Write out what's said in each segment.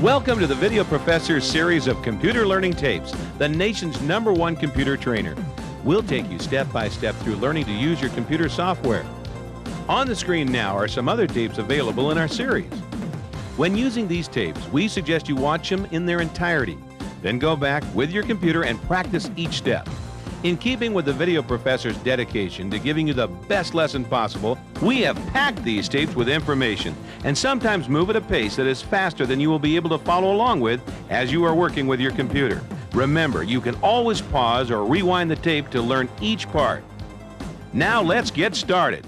Welcome to the Video Professor series of computer learning tapes, the nation's #1 computer trainer. We'll take you step by step through learning to use your computer software. On the screen now are some other tapes available in our series. When using these tapes, we suggest you watch them in their entirety. Then go back with your computer and practice each step. In keeping with the Video Professor's dedication to giving you the best lesson possible, we have packed these tapes with information and sometimes move at a pace that is faster than you will be able to follow along with as you are working with your computer. Remember, you can always pause or rewind the tape to learn each part. Now let's get started.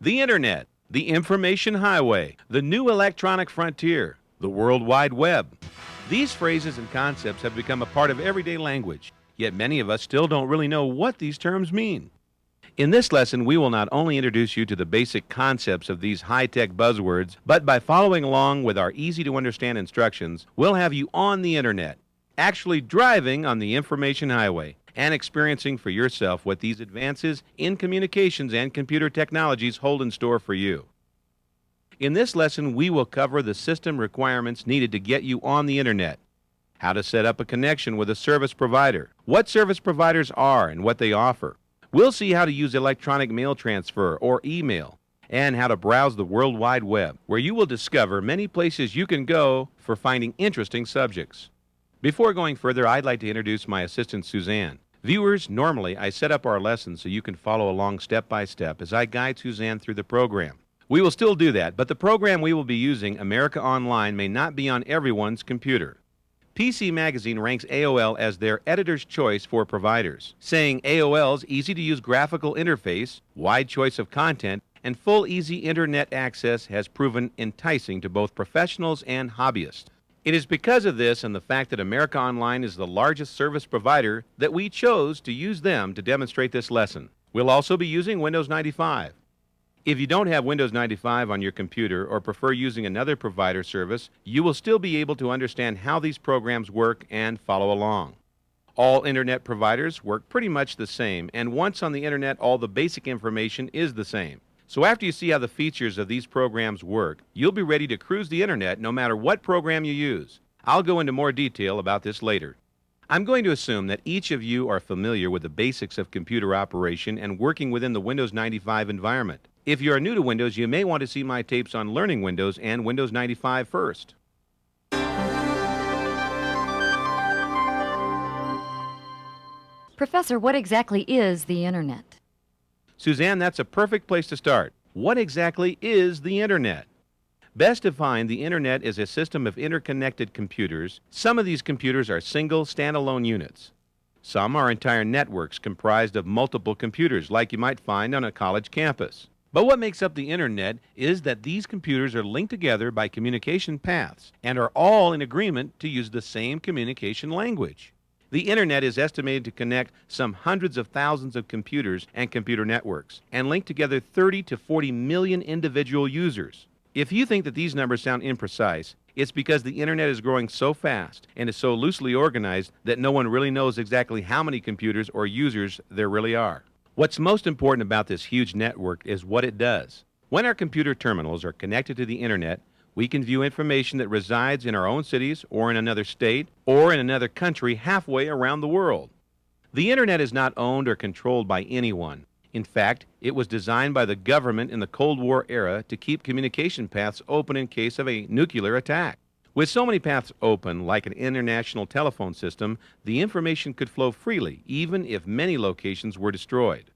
The Internet, the information highway, the new electronic frontier, the World Wide Web. These phrases and concepts have become a part of everyday language. Yet many of us still don't really know what these terms mean. In this lesson, we will not only introduce you to the basic concepts of these high-tech buzzwords, but by following along with our easy-to-understand instructions, we'll have you on the Internet, actually driving on the information highway, and experiencing for yourself what these advances in communications and computer technologies hold in store for you. In this lesson, we will cover the system requirements needed to get you on the Internet, how to set up a connection with a service provider, what service providers are and what they offer. We'll see how to use electronic mail transfer or email, and how to browse the World Wide Web, where you will discover many places you can go for finding interesting subjects. Before going further, I'd like to introduce my assistant, Suzanne. Viewers, normally I set up our lessons so you can follow along step by step as I guide Suzanne through the program. We will still do that, but the program we will be using, America Online, may not be on everyone's computer. PC Magazine ranks AOL as their editor's choice for providers, saying AOL's easy-to-use graphical interface, wide choice of content, and full easy internet access has proven enticing to both professionals and hobbyists. It is because of this and the fact that America Online is the largest service provider that we chose to use them to demonstrate this lesson. We'll also be using Windows 95. If you don't have Windows 95 on your computer or prefer using another provider service, you will still be able to understand how these programs work and follow along. All Internet providers work pretty much the same, and once on the Internet, all the basic information is the same. So after you see how the features of these programs work, you'll be ready to cruise the Internet no matter what program you use. I'll go into more detail about this later. I'm going to assume that each of you are familiar with the basics of computer operation and working within the Windows 95 environment. If you are new to Windows, you may want to see my tapes on learning Windows and Windows 95 first. Professor, what exactly is the Internet? Suzanne, that's a perfect place to start. What exactly is the Internet? Best defined, the Internet is a system of interconnected computers. Some of these computers are single, standalone units. Some are entire networks comprised of multiple computers, like you might find on a college campus. But what makes up the Internet is that these computers are linked together by communication paths and are all in agreement to use the same communication language. The Internet is estimated to connect some hundreds of thousands of computers and computer networks and link together 30 to 40 million individual users. If you think that these numbers sound imprecise, it's because the Internet is growing so fast and is so loosely organized that no one really knows exactly how many computers or users there really are. What's most important about this huge network is what it does. When our computer terminals are connected to the Internet, we can view information that resides in our own cities or in another state or in another country halfway around the world. The Internet is not owned or controlled by anyone. In fact, it was designed by the government in the Cold War era to keep communication paths open in case of a nuclear attack. With so many paths open, like an international telephone system, the information could flow freely, even if many locations were destroyed.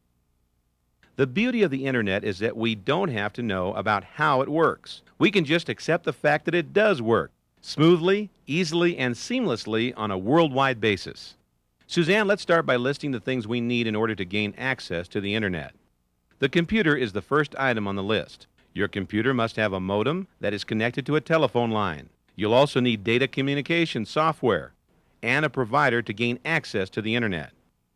The beauty of the Internet is that we don't have to know about how it works. We can just accept the fact that it does work, smoothly, easily, and seamlessly on a worldwide basis. Suzanne, let's start by listing the things we need in order to gain access to the Internet. The computer is the first item on the list. Your computer must have a modem that is connected to a telephone line. You'll also need data communication software and a provider to gain access to the Internet.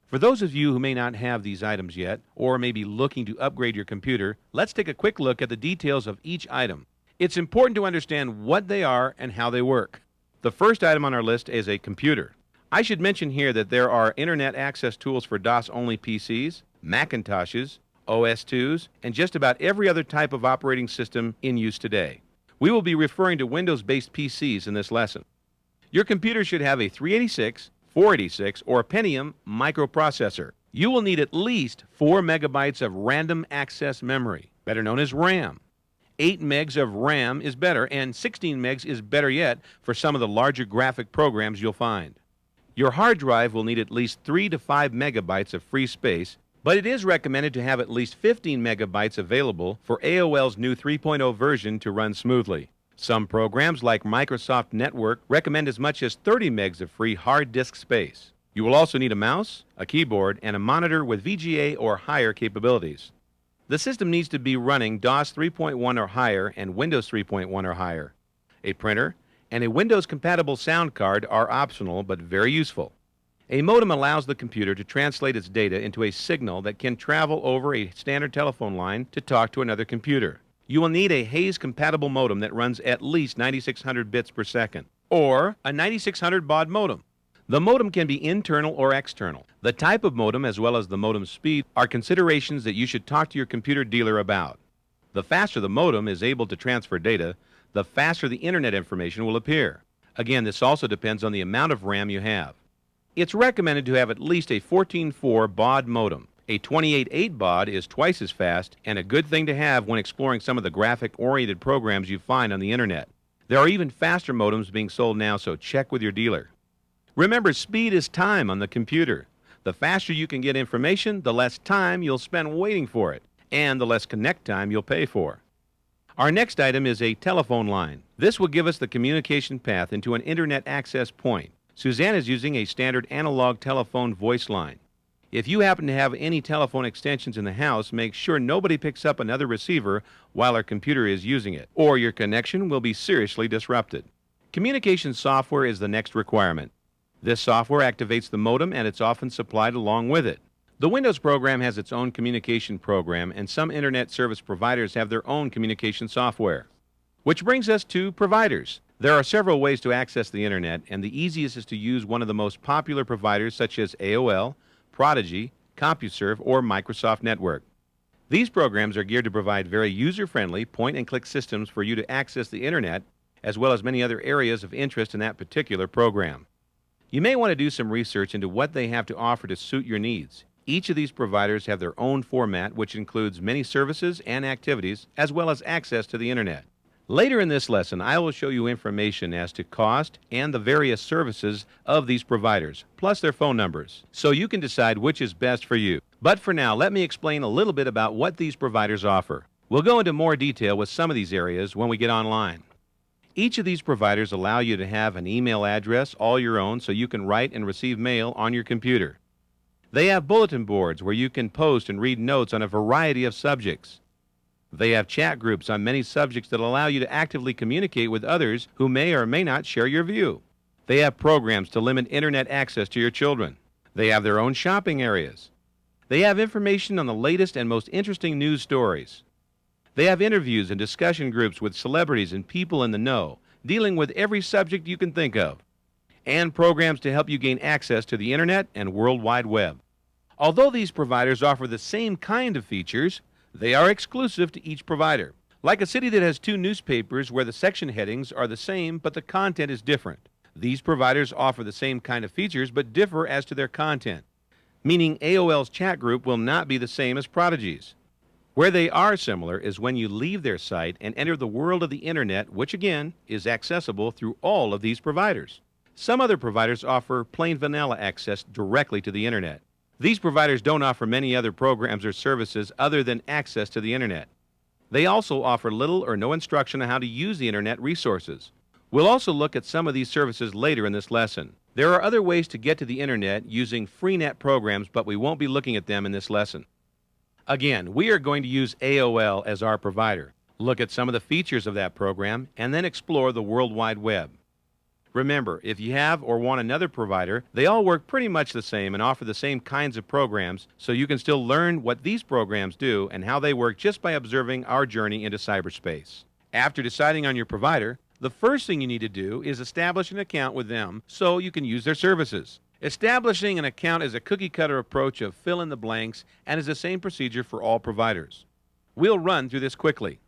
For those of you who may not have these items yet, or may be looking to upgrade your computer, let's take a quick look at the details of each item. It's important to understand what they are and how they work. The first item on our list is a computer. I should mention here that there are Internet access tools for DOS-only PCs, Macintoshes, OS2s, and just about every other type of operating system in use today. We will be referring to Windows-based PCs in this lesson. Your computer should have a 386, 486, or Pentium microprocessor. You will need at least 4 megabytes of random access memory, better known as RAM. 8 megs of RAM is better, and 16 megs is better yet for some of the larger graphic programs you'll find. Your hard drive will need at least 3 to 5 megabytes of free space, but it is recommended to have at least 15 megabytes available for AOL's new 3.0 version to run smoothly. Some programs like Microsoft Network recommend as much as 30 megs of free hard disk space. You will also need a mouse, a keyboard, and a monitor with VGA or higher capabilities. The system needs to be running DOS 3.1 or higher and Windows 3.1 or higher. A printer and a Windows-compatible sound card are optional but very useful. A modem allows the computer to translate its data into a signal that can travel over a standard telephone line to talk to another computer. You will need a Hayes-compatible modem that runs at least 9600 bits per second, or a 9600 baud modem. The modem can be internal or external. The type of modem as well as the modem speed are considerations that you should talk to your computer dealer about. The faster the modem is able to transfer data, the faster the internet information will appear. Again, this also depends on the amount of RAM you have. It's recommended to have at least a 14.4 baud modem. A 28.8 baud is twice as fast and a good thing to have when exploring some of the graphic-oriented programs you find on the internet. There are even faster modems being sold now, so check with your dealer. Remember, speed is time on the computer. The faster you can get information, the less time you'll spend waiting for it, and the less connect time you'll pay for. Our next item is a telephone line. This will give us the communication path into an internet access point. Suzanne is using a standard analog telephone voice line. If you happen to have any telephone extensions in the house, make sure nobody picks up another receiver while our computer is using it, or your connection will be seriously disrupted. Communication software is the next requirement. This software activates the modem and it's often supplied along with it. The Windows program has its own communication program, and some internet service providers have their own communication software. Which brings us to providers. There are several ways to access the internet, and the easiest is to use one of the most popular providers such as AOL, Prodigy, CompuServe, or Microsoft Network. These programs are geared to provide very user-friendly point-and-click systems for you to access the internet, as well as many other areas of interest in that particular program. You may want to do some research into what they have to offer to suit your needs. Each of these providers have their own format, which includes many services and activities, as well as access to the internet. Later in this lesson, I will show you information as to cost and the various services of these providers, plus their phone numbers, so you can decide which is best for you. But for now, let me explain a little bit about what these providers offer. We'll go into more detail with some of these areas when we get online. Each of these providers allow you to have an email address all your own so you can write and receive mail on your computer. They have bulletin boards where you can post and read notes on a variety of subjects. They have chat groups on many subjects that allow you to actively communicate with others who may or may not share your view. They have programs to limit internet access to your children. They have their own shopping areas. They have information on the latest and most interesting news stories. They have interviews and discussion groups with celebrities and people in the know, dealing with every subject you can think of, and programs to help you gain access to the internet and World Wide Web. Although these providers offer the same kind of features, they are exclusive to each provider. Like a city that has 2 newspapers where the section headings are the same but the content is different. These providers offer the same kind of features but differ as to their content, meaning AOL's chat group will not be the same as Prodigy's. Where they are similar is when you leave their site and enter the world of the internet, which again is accessible through all of these providers. Some other providers offer plain vanilla access directly to the internet. These providers don't offer many other programs or services other than access to the internet. They also offer little or no instruction on how to use the internet resources. We'll also look at some of these services later in this lesson. There are other ways to get to the internet using freenet programs, but we won't be looking at them in this lesson. Again, we are going to use AOL as our provider, look at some of the features of that program, and then explore the World Wide Web. Remember, if you have or want another provider, they all work pretty much the same and offer the same kinds of programs, so you can still learn what these programs do and how they work just by observing our journey into cyberspace. After deciding on your provider, the first thing you need to do is establish an account with them so you can use their services. Establishing an account is a cookie-cutter approach of fill in the blanks and is the same procedure for all providers. We'll run through this quickly.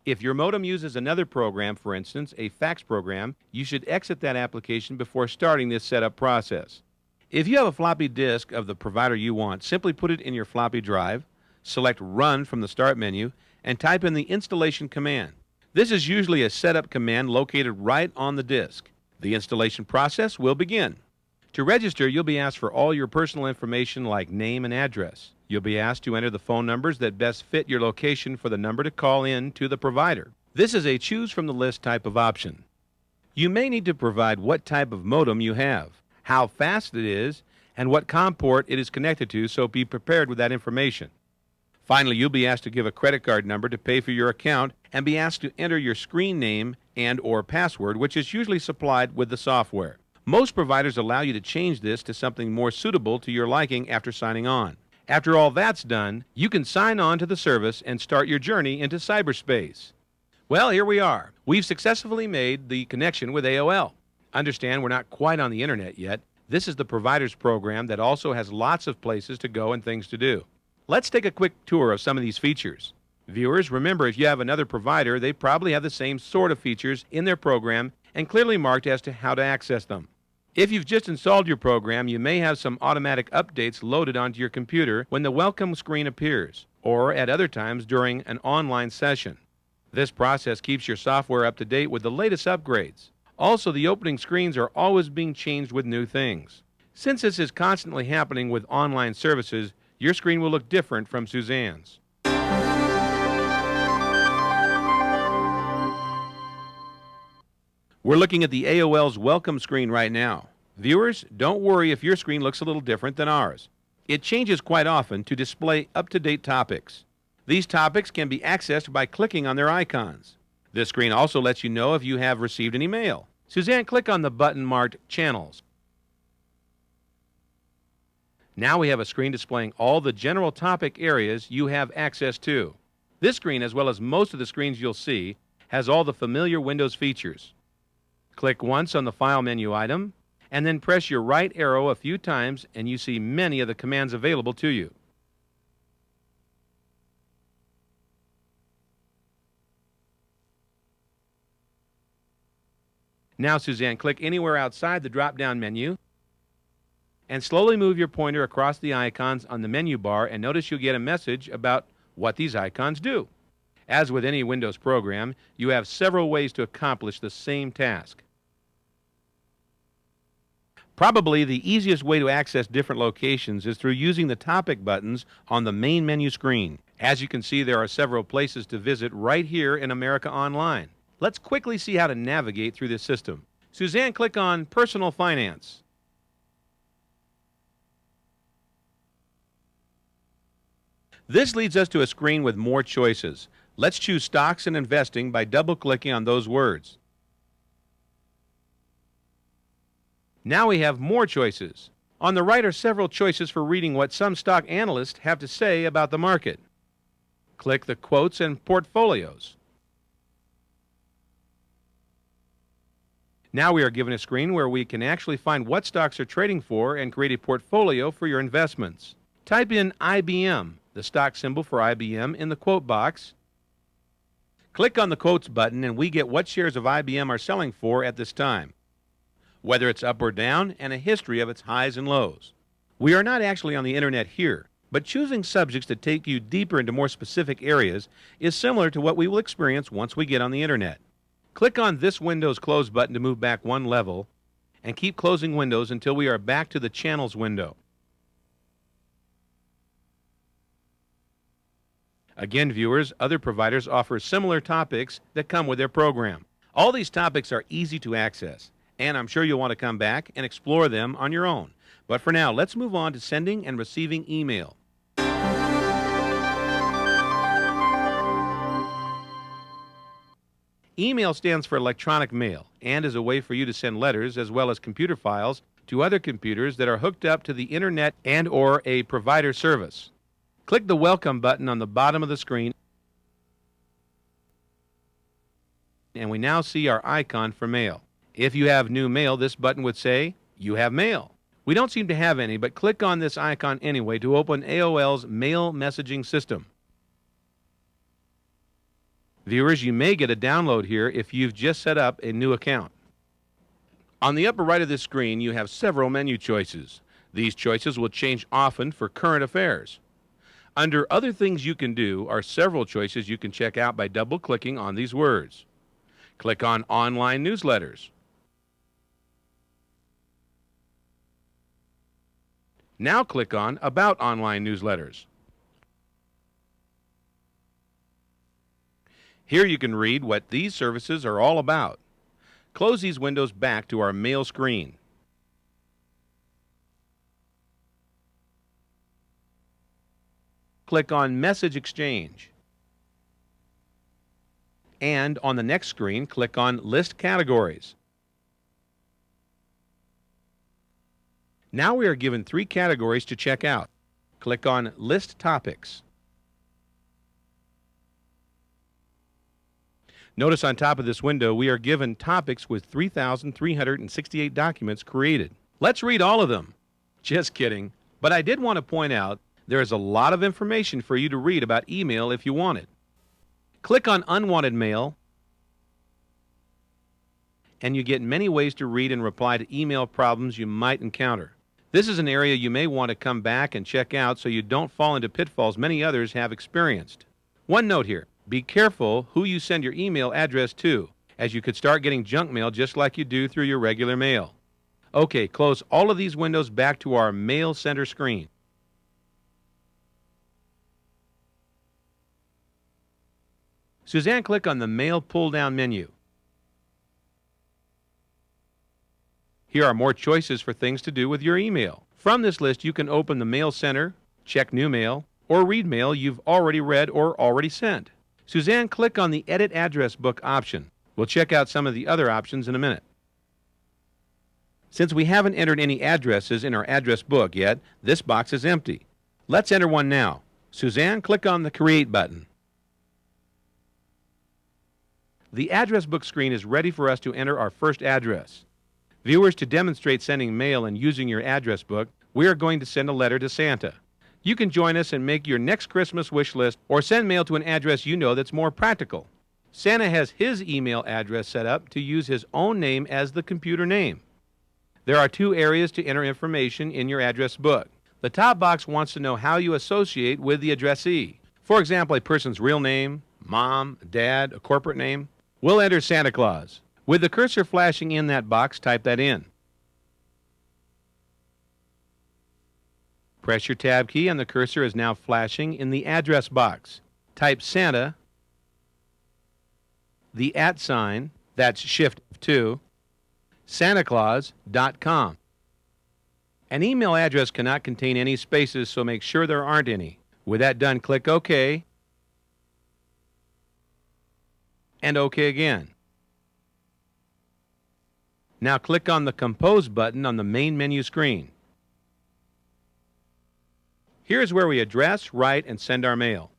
If your modem uses another program, for instance, a fax program, you should exit that application before starting this setup process. If you have a floppy disk of the provider you want, simply put it in your floppy drive, select Run from the Start menu, and type in the installation command. This is usually a setup command located right on the disk. The installation process will begin. To register, you'll be asked for all your personal information like name and address. You'll be asked to enter the phone numbers that best fit your location for the number to call in to the provider. This is a choose from the list type of option. You may need to provide what type of modem you have, how fast it is, and what COM port it is connected to, so be prepared with that information. Finally, you'll be asked to give a credit card number to pay for your account and be asked to enter your screen name and/or password, which is usually supplied with the software. Most providers allow you to change this to something more suitable to your liking after signing on. After all that's done, you can sign on to the service and start your journey into cyberspace. Well, here we are. We've successfully made the connection with AOL. Understand we're not quite on the internet yet. This is the provider's program that also has lots of places to go and things to do. Let's take a quick tour of some of these features. Viewers, remember if you have another provider, they probably have the same sort of features in their program and clearly marked as to how to access them. If you've just installed your program, you may have some automatic updates loaded onto your computer when the welcome screen appears, or at other times during an online session. This process keeps your software up to date with the latest upgrades. Also, the opening screens are always being changed with new things. Since this is constantly happening with online services, your screen will look different from Suzanne's. We're looking at the AOL's welcome screen right now. Viewers, don't worry if your screen looks a little different than ours. It changes quite often to display up-to-date topics. These topics can be accessed by clicking on their icons. This screen also lets you know if you have received any mail. Suzanne, click on the button marked Channels. Now we have a screen displaying all the general topic areas you have access to. This screen, as well as most of the screens you'll see, has all the familiar Windows features. Click once on the File menu item, and then press your right arrow a few times and you see many of the commands available to you. Now, Suzanne, click anywhere outside the drop-down menu and slowly move your pointer across the icons on the menu bar, and notice you'll get a message about what these icons do. As with any Windows program, you have several ways to accomplish the same task. Probably the easiest way to access different locations is through using the topic buttons on the main menu screen. As you can see, there are several places to visit right here in America Online. Let's quickly see how to navigate through this system. Suzanne, click on Personal Finance. This leads us to a screen with more choices. Let's choose Stocks and Investing by double-clicking on those words. Now we have more choices. On the right are several choices for reading what some stock analysts have to say about the market. Click the Quotes and Portfolios. Now we are given a screen where we can actually find what stocks are trading for and create a portfolio for your investments. Type in IBM, the stock symbol for IBM, in the quote box. Click on the Quotes button and we get what shares of IBM are selling for at this time, whether it's up or down, and a history of its highs and lows. We are not actually on the internet here, but choosing subjects that take you deeper into more specific areas is similar to what we will experience once we get on the internet. Click on this Windows Close button to move back one level, and keep closing windows until we are back to the Channels window. Again, viewers, other providers offer similar topics that come with their program. All these topics are easy to access, and I'm sure you'll want to come back and explore them on your own. But for now, let's move on to sending and receiving email. Email stands for electronic mail and is a way for you to send letters as well as computer files to other computers that are hooked up to the internet and/or a provider service. Click the Welcome button on the bottom of the screen, and we now see our icon for mail. If you have new mail, this button would say, "You have mail." We don't seem to have any, but click on this icon anyway to open AOL's mail messaging system. Viewers, you may get a download here if you've just set up a new account. On the upper right of this screen, you have several menu choices. These choices will change often for current affairs. Under Other Things You Can Do are several choices you can check out by double-clicking on these words. Click on Online Newsletters. Now click on About Online Newsletters. Here you can read what these services are all about. Close these windows back to our mail screen. Click on Message Exchange. And on the next screen, click on List Categories. Now we are given 3 categories to check out. Click on List Topics. Notice on top of this window we are given topics with 3,368 documents created. Let's read all of them. Just kidding. But I did want to point out there is a lot of information for you to read about email if you want it. Click on Unwanted Mail and you get many ways to read and reply to email problems you might encounter. This is an area you may want to come back and check out so you don't fall into pitfalls many others have experienced. One note here. Be careful who you send your email address to, as you could start getting junk mail just like you do through your regular mail. Okay, close all of these windows back to our Mail Center screen. Suzanne, click on the Mail pull-down menu. Here are more choices for things to do with your email. From this list, you can open the Mail Center, check new mail, or read mail you've already read or already sent. Suzanne, click on the Edit Address Book option. We'll check out some of the other options in a minute. Since we haven't entered any addresses in our address book yet, this box is empty. Let's enter one now. Suzanne, click on the Create button. The address book screen is ready for us to enter our first address. Viewers, to demonstrate sending mail and using your address book, we are going to send a letter to Santa. You can join us and make your next Christmas wish list or send mail to an address you know that's more practical. Santa has his email address set up to use his own name as the computer name. There are 2 areas to enter information in your address book. The top box wants to know how you associate with the addressee. For example, a person's real name, mom, dad, a corporate name. We'll enter Santa Claus. With the cursor flashing in that box, type that in. Press your Tab key and the cursor is now flashing in the address box. Type Santa, the @ sign, that's Shift 2, SantaClaus.com. An email address cannot contain any spaces, so make sure there aren't any. With that done, click OK and OK again. Now click on the Compose button on the main menu screen. Here's where we address, write, and send our mail.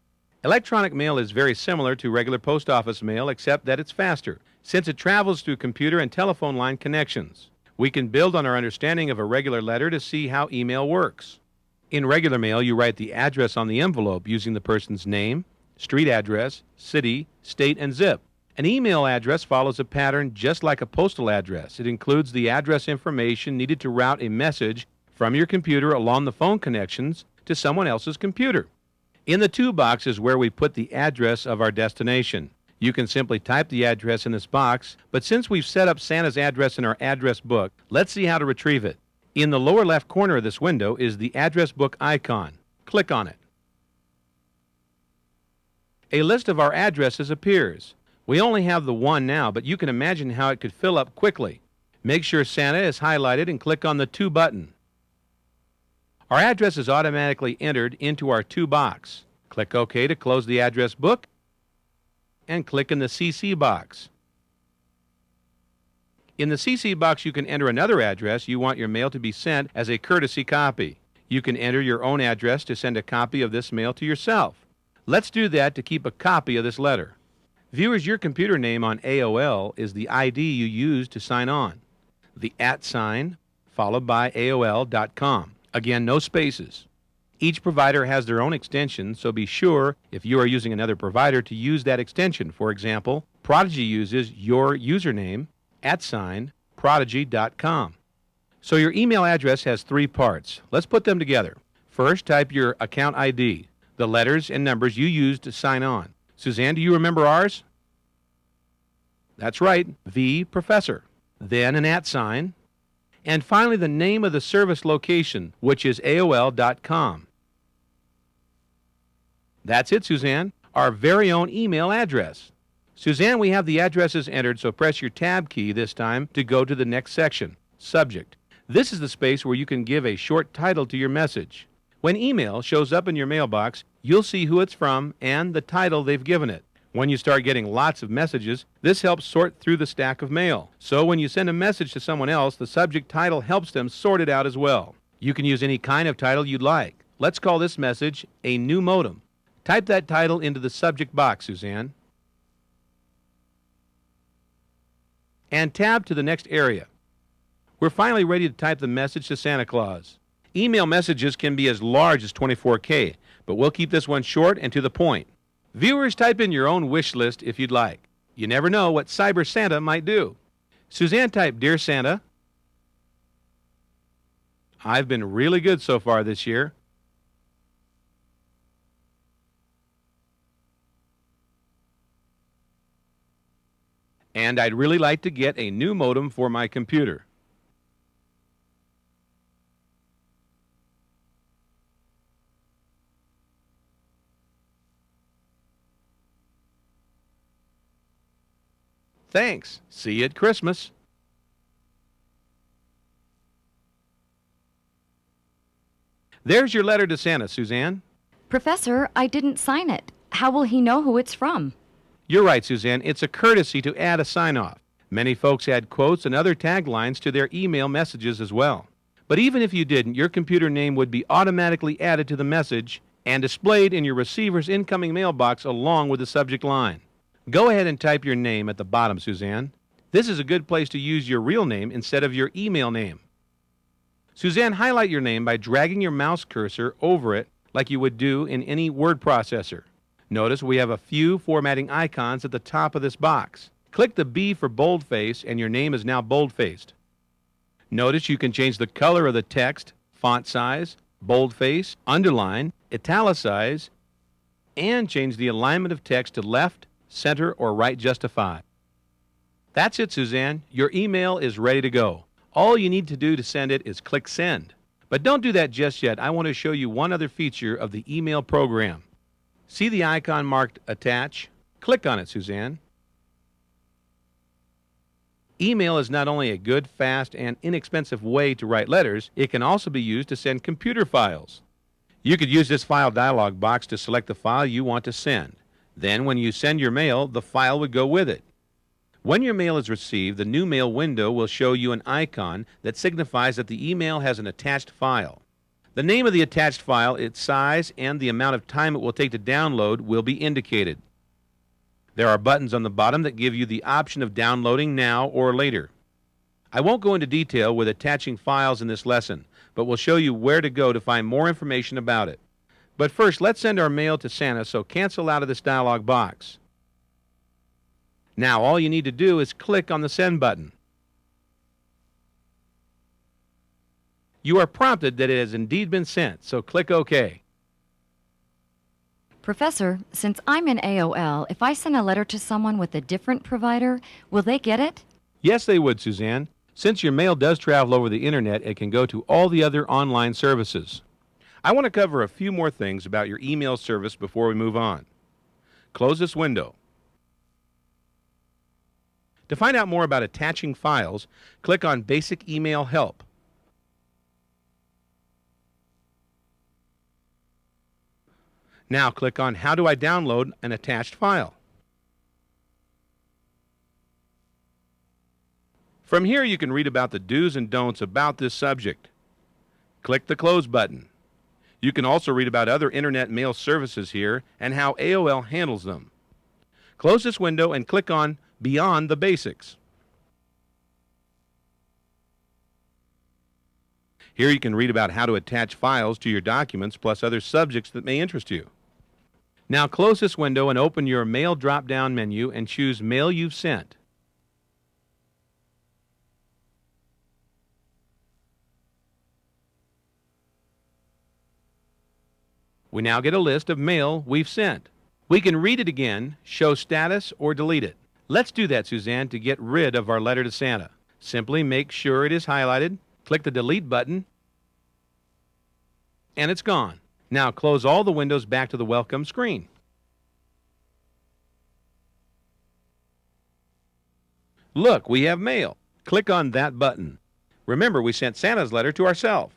Electronic mail is very similar to regular post office mail, except that it's faster, since it travels through computer and telephone line connections. We can build on our understanding of a regular letter to see how email works. In regular mail, you write the address on the envelope using the person's name, street address, city, state, and zip. An email address follows a pattern just like a postal address. It includes the address information needed to route a message from your computer along the phone connections to someone else's computer. In the To box is where we put the address of our destination. You can simply type the address in this box, but since we've set up Santa's address in our address book, let's see how to retrieve it. In the lower left corner of this window is the address book icon. Click on it. A list of our addresses appears. We only have the one now, but you can imagine how it could fill up quickly. Make sure Santa is highlighted and click on the To button. Our address is automatically entered into our To box. Click OK to close the address book and click in the CC box. In the CC box, you can enter another address you want your mail to be sent as a courtesy copy. You can enter your own address to send a copy of this mail to yourself. Let's do that to keep a copy of this letter. Viewers, your computer name on AOL is the ID you use to sign on. The @ sign followed by AOL.com. Again, no spaces. Each provider has their own extension, so be sure, if you are using another provider, to use that extension. For example, Prodigy uses your username @prodigy.com. So your email address has three parts. Let's put them together. First, type your account ID, the letters and numbers you used to sign on. Suzanne, do you remember ours? That's right, V Professor. Then an @ sign. And finally, the name of the service location, which is AOL.com. That's it, Suzanne, our very own email address. Suzanne, we have the addresses entered, so press your Tab key this time to go to the next section, Subject. This is the space where you can give a short title to your message. When email shows up in your mailbox, you'll see who it's from and the title they've given it. When you start getting lots of messages, this helps sort through the stack of mail. So when you send a message to someone else, the subject title helps them sort it out as well. You can use any kind of title you'd like. Let's call this message a new modem. Type that title into the subject box, Suzanne. And tab to the next area. We're finally ready to type the message to Santa Claus. Email messages can be as large as 24K, but we'll keep this one short and to the point. Viewers, type in your own wish list if you'd like. You never know what Cyber Santa might do. Suzanne typed, Dear Santa. I've been really good so far this year. And I'd really like to get a new modem for my computer. Thanks. See you at Christmas. There's your letter to Santa, Suzanne. Professor, I didn't sign it. How will he know who it's from? You're right, Suzanne. It's a courtesy to add a sign-off. Many folks add quotes and other taglines to their email messages as well. But even if you didn't, your computer name would be automatically added to the message and displayed in your receiver's incoming mailbox along with the subject line. Go ahead and type your name at the bottom, Suzanne. This is a good place to use your real name instead of your email name. Suzanne, highlight your name by dragging your mouse cursor over it like you would do in any word processor. Notice we have a few formatting icons at the top of this box. Click the B for boldface and your name is now boldfaced. Notice you can change the color of the text, font size, boldface, underline, italicize, and change the alignment of text to left, center, or right justified. That's it, Suzanne. Your email is ready to go. All you need to do to send it is click Send. But don't do that just yet. I want to show you one other feature of the email program. See the icon marked Attach? Click on it, Suzanne. Email is not only a good, fast, and inexpensive way to write letters, it can also be used to send computer files. You could use this file dialog box to select the file you want to send. Then, when you send your mail, the file would go with it. When your mail is received, the new mail window will show you an icon that signifies that the email has an attached file. The name of the attached file, its size, and the amount of time it will take to download will be indicated. There are buttons on the bottom that give you the option of downloading now or later. I won't go into detail with attaching files in this lesson, but will show you where to go to find more information about it. But first, let's send our mail to Santa, so cancel out of this dialog box. Now, all you need to do is click on the Send button. You are prompted that it has indeed been sent, so click OK. Professor, since I'm in AOL, if I send a letter to someone with a different provider, will they get it? Yes, they would, Suzanne. Since your mail does travel over the internet, it can go to all the other online services. I want to cover a few more things about your email service before we move on. Close this window. To find out more about attaching files, click on Basic Email Help. Now click on How do I download an attached file? From here you can read about the do's and don'ts about this subject. Click the Close button. You can also read about other internet mail services here and how AOL handles them. Close this window and click on Beyond the Basics. Here you can read about how to attach files to your documents plus other subjects that may interest you. Now close this window and open your Mail drop-down menu and choose Mail You've Sent. We now get a list of mail we've sent. We can read it again, show status, or delete it. Let's do that, Suzanne, to get rid of our letter to Santa. Simply make sure it is highlighted, click the delete button, and it's gone. Now close all the windows back to the welcome screen. Look, we have mail. Click on that button. Remember, we sent Santa's letter to ourselves.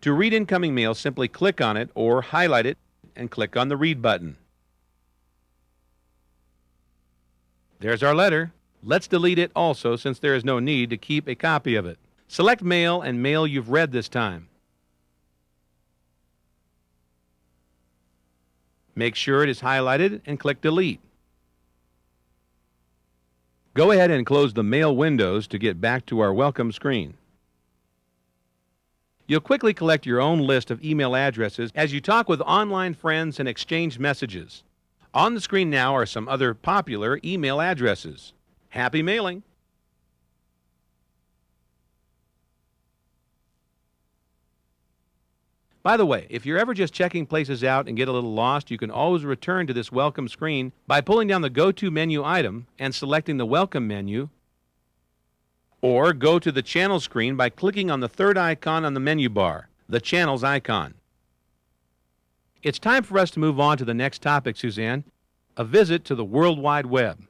To read incoming mail, simply click on it or highlight it and click on the Read button. There's our letter. Let's delete it also, since there is no need to keep a copy of it. Select Mail and mail you've read this time. Make sure it is highlighted and click Delete. Go ahead and close the Mail windows to get back to our welcome screen. You'll quickly collect your own list of email addresses as you talk with online friends and exchange messages. On the screen now are some other popular email addresses. Happy mailing! By the way, if you're ever just checking places out and get a little lost, you can always return to this welcome screen by pulling down the Go To menu item and selecting the Welcome menu, or go to the Channel screen by clicking on the third icon on the menu bar, the Channels icon. It's time for us to move on to the next topic, Suzanne, a visit to the World Wide Web.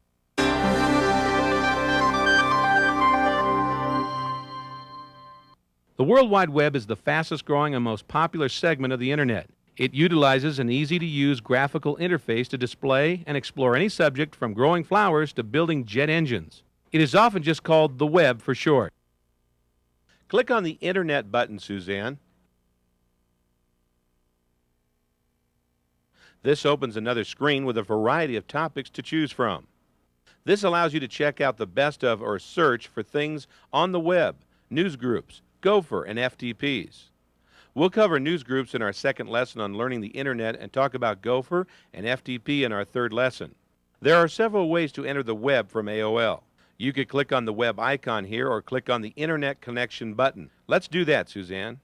The World Wide Web is the fastest growing and most popular segment of the Internet. It utilizes an easy-to-use graphical interface to display and explore any subject from growing flowers to building jet engines. It is often just called the web for short. Click on the Internet button, Suzanne. This opens another screen with a variety of topics to choose from. This allows you to check out the best of or search for things on the web, news groups, Gopher, and FTPs. We'll cover news groups in our second lesson on learning the Internet and talk about Gopher and FTP in our third lesson. There are several ways to enter the web from AOL. You could click on the web icon here or click on the Internet Connection button. Let's do that, Suzanne.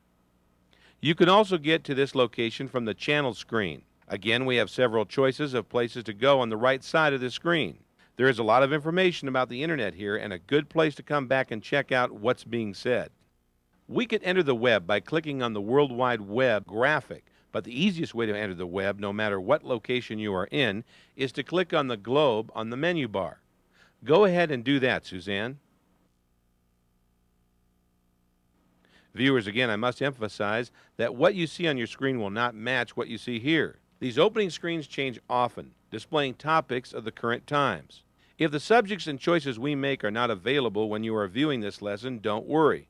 You can also get to this location from the Channel screen. Again, we have several choices of places to go on the right side of the screen. There is a lot of information about the Internet here and a good place to come back and check out what's being said. We could enter the web by clicking on the World Wide Web graphic, but the easiest way to enter the web, no matter what location you are in, is to click on the globe on the menu bar. Go ahead and do that, Suzanne. Viewers, again, I must emphasize that what you see on your screen will not match what you see here. These opening screens change often, displaying topics of the current times. If the subjects and choices we make are not available when you are viewing this lesson, don't worry.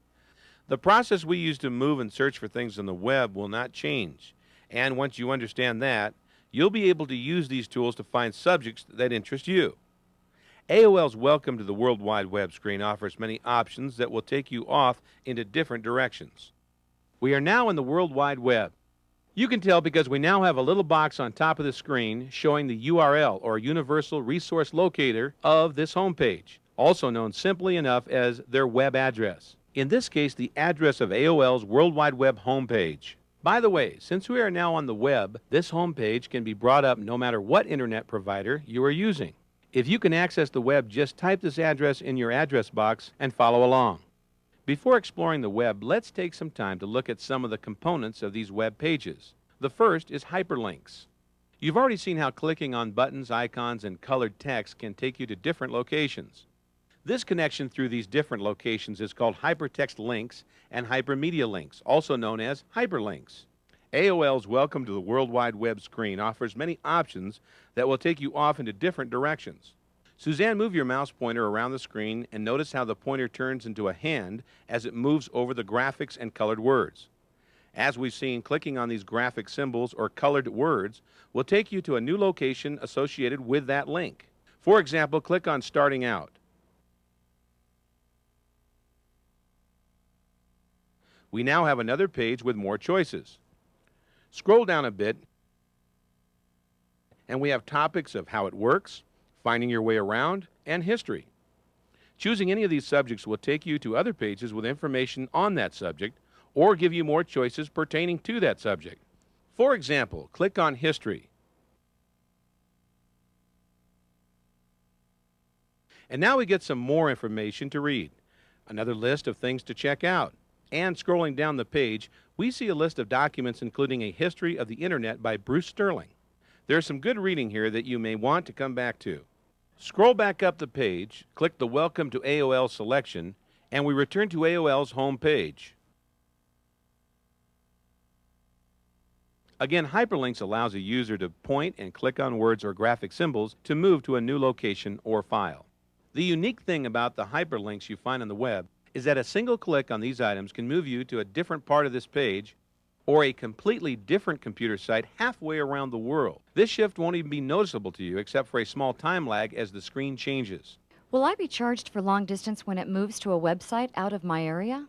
The process we use to move and search for things on the web will not change. And once you understand that, you'll be able to use these tools to find subjects that interest you. AOL's Welcome to the World Wide Web screen offers many options that will take you off into different directions. We are now in the World Wide Web. You can tell because we now have a little box on top of the screen showing the URL, or Universal Resource Locator, of this homepage, also known simply enough as their web address. In this case, the address of AOL's World Wide Web homepage. By the way, since we are now on the web, this homepage can be brought up no matter what internet provider you are using. If you can access the web, just type this address in your address box and follow along. Before exploring the web, let's take some time to look at some of the components of these web pages. The first is hyperlinks. You've already seen how clicking on buttons, icons, and colored text can take you to different locations. This connection through these different locations is called hypertext links and hypermedia links, also known as hyperlinks. AOL's Welcome to the World Wide Web screen offers many options that will take you off into different directions. Suzanne, move your mouse pointer around the screen and notice how the pointer turns into a hand as it moves over the graphics and colored words. As we've seen, clicking on these graphic symbols or colored words will take you to a new location associated with that link. For example, click on Starting Out. We now have another page with more choices. Scroll down a bit, and we have topics of how it works, finding your way around, and history. Choosing any of these subjects will take you to other pages with information on that subject or give you more choices pertaining to that subject. For example, click on History. And now we get some more information to read, another list of things to check out. And scrolling down the page, we see a list of documents including a history of the Internet by Bruce Sterling. There's some good reading here that you may want to come back to. Scroll back up the page, click the Welcome to AOL selection, and we return to AOL's home page. Again, hyperlinks allows a user to point and click on words or graphic symbols to move to a new location or file. The unique thing about the hyperlinks you find on the web is that a single click on these items can move you to a different part of this page or a completely different computer site halfway around the world. This shift won't even be noticeable to you except for a small time lag as the screen changes. Will I be charged for long distance when it moves to a website out of my area?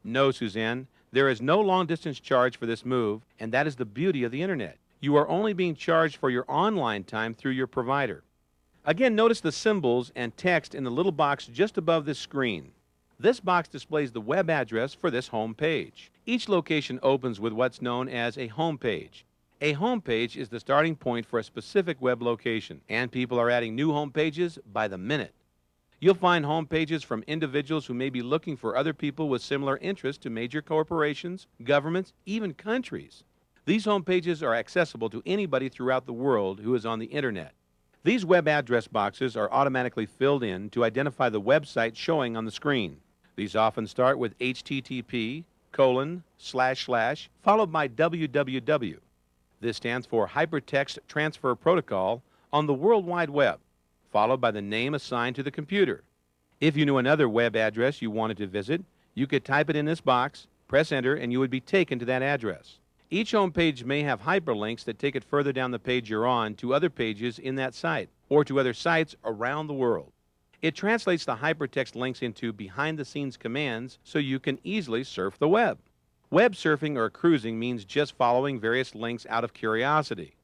No, Suzanne, there is no long distance charge for this move, and that is the beauty of the Internet. You are only being charged for your online time through your provider. Again, notice the symbols and text in the little box just above this screen. This box displays the web address for this home page. Each location opens with what's known as a home page. A home page is the starting point for a specific web location, and people are adding new home pages by the minute. You'll find home pages from individuals who may be looking for other people with similar interests to major corporations, governments, even countries. These home pages are accessible to anybody throughout the world who is on the Internet. These web address boxes are automatically filled in to identify the website showing on the screen. These often start with http:// followed by www. This stands for Hypertext Transfer Protocol on the World Wide Web, followed by the name assigned to the computer. If you knew another web address you wanted to visit, you could type it in this box, press enter, and you would be taken to that address. Each home page may have hyperlinks that take it further down the page you're on to other pages in that site or to other sites around the world. It translates the hypertext links into behind-the-scenes commands so you can easily surf the web. Web surfing or cruising means just following various links out of curiosity.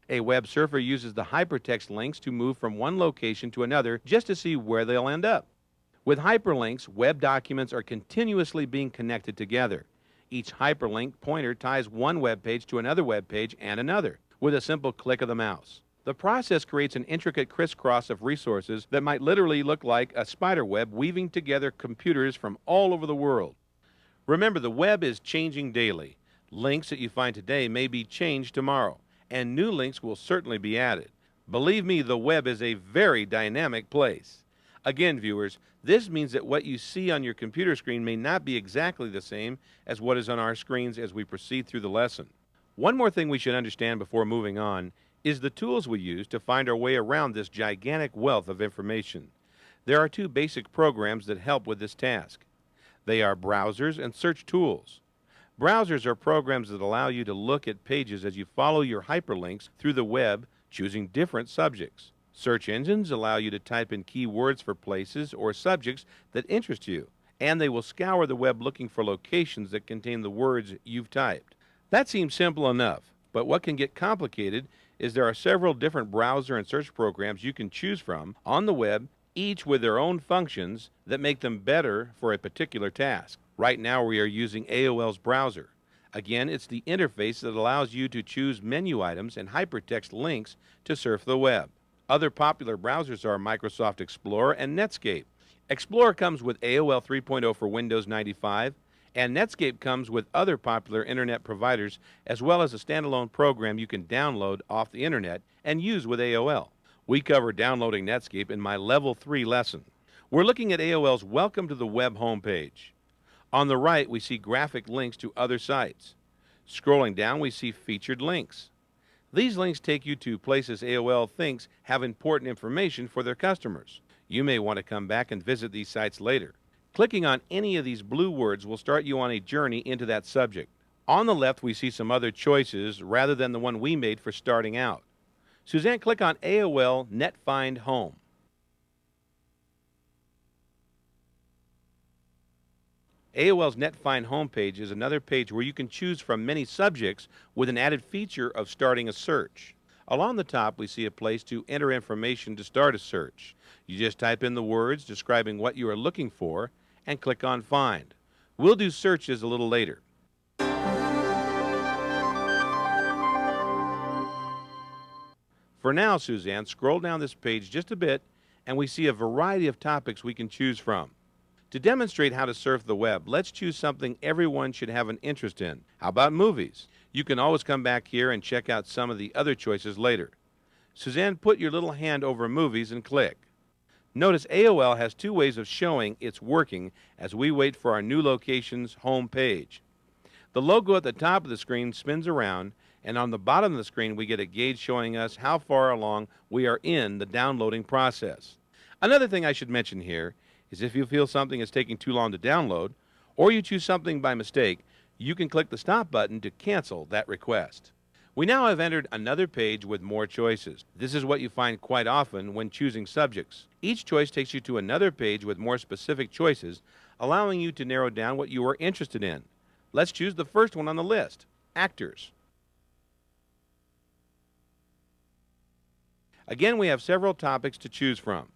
A web surfer uses the hypertext links to move from one location to another just to see where they'll end up. With hyperlinks, web documents are continuously being connected together. Each hyperlink pointer ties one web page to another web page and another with a simple click of the mouse. The process creates an intricate crisscross of resources that might literally look like a spider web weaving together computers from all over the world. Remember, the web is changing daily. Links that you find today may be changed tomorrow, and new links will certainly be added. Believe me, the web is a very dynamic place. Again, viewers, this means that what you see on your computer screen may not be exactly the same as what is on our screens as we proceed through the lesson. One more thing we should understand before moving on is the tools we use to find our way around this gigantic wealth of information. There are two basic programs that help with this task. They are browsers and search tools. Browsers are programs that allow you to look at pages as you follow your hyperlinks through the web, choosing different subjects. Search engines allow you to type in keywords for places or subjects that interest you, and they will scour the web looking for locations that contain the words you've typed. That seems simple enough, but what can get complicated is there are several different browser and search programs you can choose from on the web, each with their own functions that make them better for a particular task. Right now we are using AOL's browser. Again, it's the interface that allows you to choose menu items and hypertext links to surf the web. Other popular browsers are Microsoft Explorer and Netscape. Explorer comes with AOL 3.0 for Windows 95, and Netscape comes with other popular Internet providers, as well as a standalone program you can download off the Internet and use with AOL. We cover downloading Netscape in my Level 3 lesson. We're looking at AOL's Welcome to the Web homepage. On the right, we see graphic links to other sites. Scrolling down, we see featured links. These links take you to places AOL thinks have important information for their customers. You may want to come back and visit these sites later. Clicking on any of these blue words will start you on a journey into that subject. On the left, we see some other choices rather than the one we made for starting out. Suzanne, click on AOL NetFind Home. AOL's NetFind homepage is another page where you can choose from many subjects with an added feature of starting a search. Along the top, we see a place to enter information to start a search. You just type in the words describing what you are looking for and click on Find. We'll do searches a little later. For now, Suzanne, scroll down this page just a bit and we see a variety of topics we can choose from. To demonstrate how to surf the web, let's choose something everyone should have an interest in. How about movies? You can always come back here and check out some of the other choices later. Suzanne, put your little hand over movies and click. Notice AOL has two ways of showing it's working as we wait for our new location's home page. The logo at the top of the screen spins around, and on the bottom of the screen we get a gauge showing us how far along we are in the downloading process. Another thing I should mention here is if you feel something is taking too long to download, or you choose something by mistake, you can click the stop button to cancel that request. We now have entered another page with more choices. This is what you find quite often when choosing subjects. Each choice takes you to another page with more specific choices, allowing you to narrow down what you are interested in. Let's choose the first one on the list, actors. Again, we have several topics to choose from.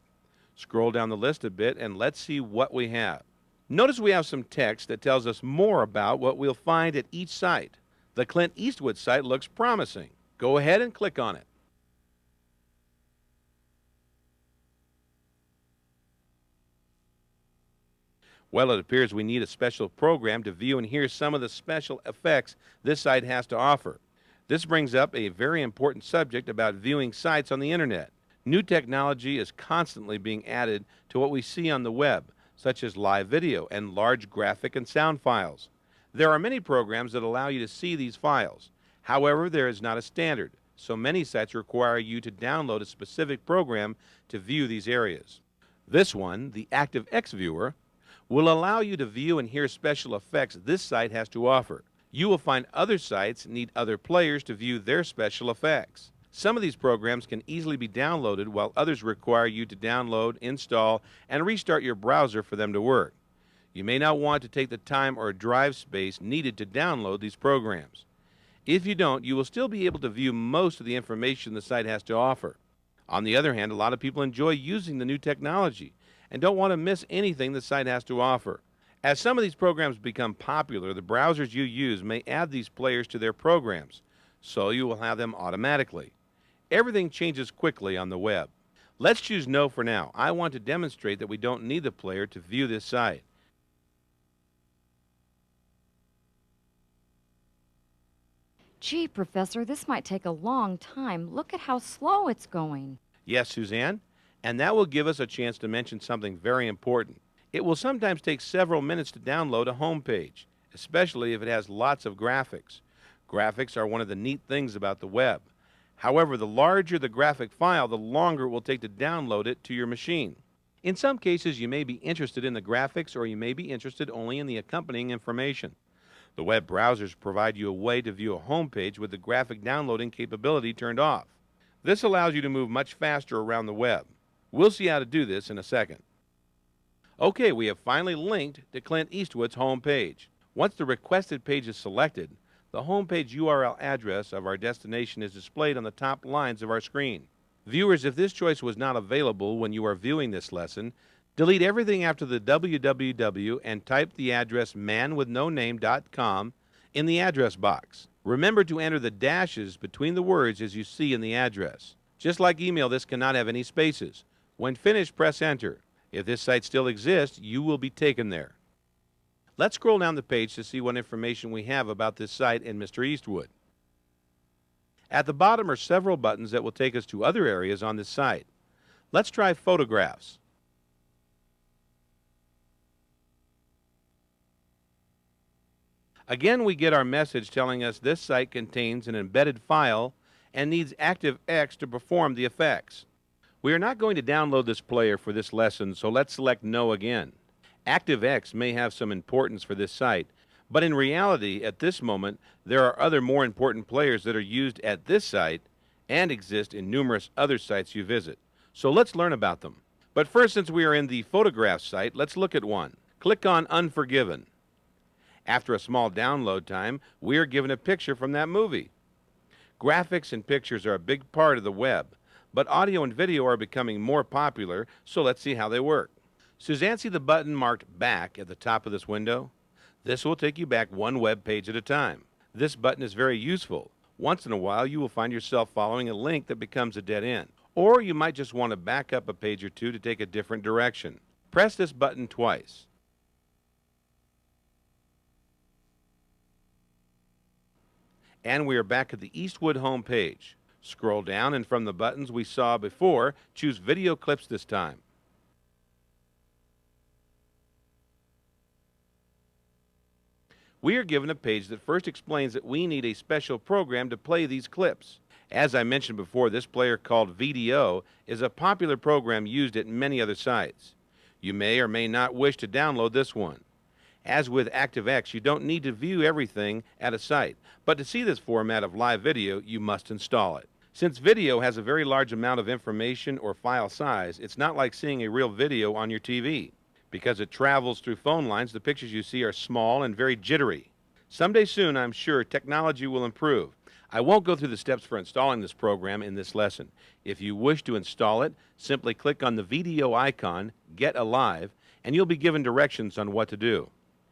Scroll down the list a bit and let's see what we have. Notice we have some text that tells us more about what we'll find at each site. The Clint Eastwood site looks promising. Go ahead and click on it. Well, it appears we need a special program to view and hear some of the special effects this site has to offer. This brings up a very important subject about viewing sites on the internet. New technology is constantly being added to what we see on the web, such as live video and large graphic and sound files. There are many programs that allow you to see these files. However, there is not a standard, so many sites require you to download a specific program to view these areas. This one, the ActiveX Viewer, will allow you to view and hear special effects this site has to offer. You will find other sites need other players to view their special effects. Some of these programs can easily be downloaded while others require you to download, install, and restart your browser for them to work. You may not want to take the time or drive space needed to download these programs. If you don't, you will still be able to view most of the information the site has to offer. On the other hand, a lot of people enjoy using the new technology and don't want to miss anything the site has to offer. As some of these programs become popular, the browsers you use may add these players to their programs, so you will have them automatically. Everything changes quickly on the web. Let's choose no for now. I want to demonstrate that we don't need the player to view this site. Gee, Professor, this might take a long time. Look at how slow it's going. Yes, Suzanne, and that will give us a chance to mention something very important. It will sometimes take several minutes to download a home page, especially if it has lots of graphics. Graphics are one of the neat things about the web. However, the larger the graphic file, the longer it will take to download it to your machine. In some cases, you may be interested in the graphics or you may be interested only in the accompanying information. The web browsers provide you a way to view a home page with the graphic downloading capability turned off. This allows you to move much faster around the web. We'll see how to do this in a second. Okay, we have finally linked to Clint Eastwood's home page. Once the requested page is selected, the home page URL address of our destination is displayed on the top lines of our screen. Viewers, if this choice was not available when you are viewing this lesson, delete everything after the www and type the address manwithnoname.com in the address box. Remember to enter the dashes between the words as you see in the address. Just like email, this cannot have any spaces. When finished, press enter. If this site still exists, you will be taken there. Let's scroll down the page to see what information we have about this site and Mr. Eastwood. At the bottom are several buttons that will take us to other areas on this site. Let's try photographs. Again, we get our message telling us this site contains an embedded file and needs ActiveX to perform the effects. We are not going to download this player for this lesson, so let's select no again. ActiveX may have some importance for this site, but in reality, at this moment, there are other more important players that are used at this site and exist in numerous other sites you visit. So let's learn about them. But first, since we are in the photograph site, let's look at one. Click on Unforgiven. After a small download time, we are given a picture from that movie. Graphics and pictures are a big part of the web, but audio and video are becoming more popular, so let's see how they work. Suzanne, see the button marked Back at the top of this window? This will take you back one web page at a time. This button is very useful. Once in a while, you will find yourself following a link that becomes a dead end. Or you might just want to back up a page or two to take a different direction. Press this button twice. And we are back at the Eastwood home page. Scroll down, and from the buttons we saw before, choose Video Clips this time. We are given a page that first explains that we need a special program to play these clips. As I mentioned before, this player called VDO is a popular program used at many other sites. You may or may not wish to download this one. As with ActiveX, you don't need to view everything at a site, but to see this format of live video, you must install it. Since video has a very large amount of information or file size, it's not like seeing a real video on your TV. Because it travels through phone lines, the pictures you see are small and very jittery. Someday soon, I'm sure, technology will improve. I won't go through the steps for installing this program in this lesson. If you wish to install it, simply click on the VDO icon, Get Alive, and you'll be given directions on what to do.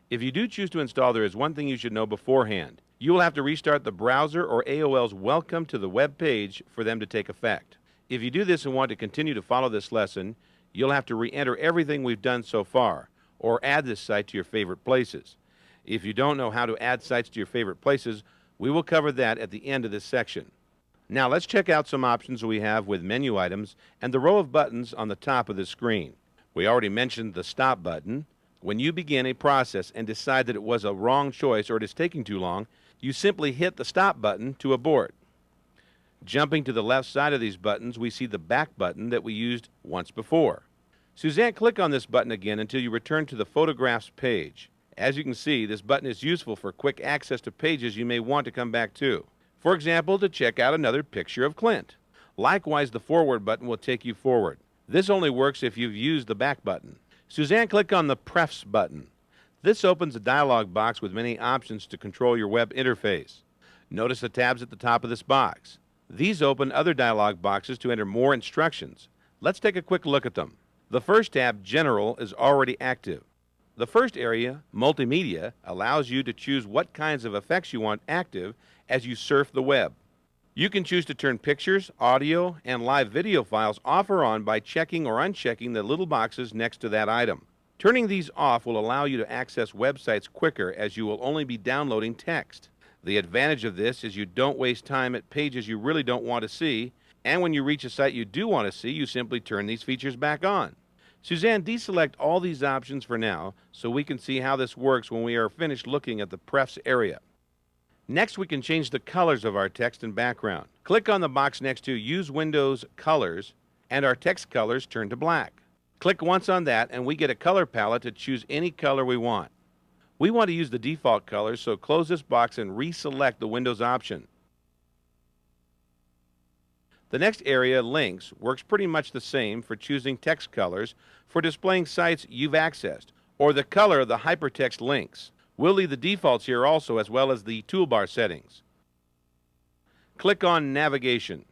If you do choose to install, there is one thing you should know beforehand. You will have to restart the browser or AOL's Welcome to the Web page for them to take effect. If you do this and want to continue to follow this lesson, you'll have to re-enter everything we've done so far, or add this site to your favorite places. If you don't know how to add sites to your favorite places, we will cover that at the end of this section. Now let's check out some options we have with menu items and the row of buttons on the top of the screen. We already mentioned the stop button. When you begin a process and decide that it was a wrong choice or it is taking too long, you simply hit the stop button to abort. Jumping to the left side of these buttons, we see the back button that we used once before. Suzanne, click on this button again until you return to the Photographs page. As you can see, this button is useful for quick access to pages you may want to come back to. For example, to check out another picture of Clint. Likewise, the forward button will take you forward. This only works if you've used the back button. Suzanne, click on the Prefs button. This opens a dialog box with many options to control your web interface. Notice the tabs at the top of this box. These open other dialog boxes to enter more instructions. Let's take a quick look at them. The first tab, General, is already active. The first area, Multimedia, allows you to choose what kinds of effects you want active as you surf the web. You can choose to turn pictures, audio, and live video files off or on by checking or unchecking the little boxes next to that item. Turning these off will allow you to access websites quicker as you will only be downloading text. The advantage of this is you don't waste time at pages you really don't want to see, and when you reach a site you do want to see, you simply turn these features back on. Suzanne, deselect all these options for now so we can see how this works when we are finished looking at the Prefs area. Next, we can change the colors of our text and background. Click on the box next to Use Windows Colors, and our text colors turn to black. Click once on that, and we get a color palette to choose any color we want. We want to use the default colors, so close this box and reselect the Windows option. The next area, Links, works pretty much the same for choosing text colors for displaying sites you've accessed, or the color of the hypertext links. We'll leave the defaults here also, as well as the toolbar settings. Click on Navigation.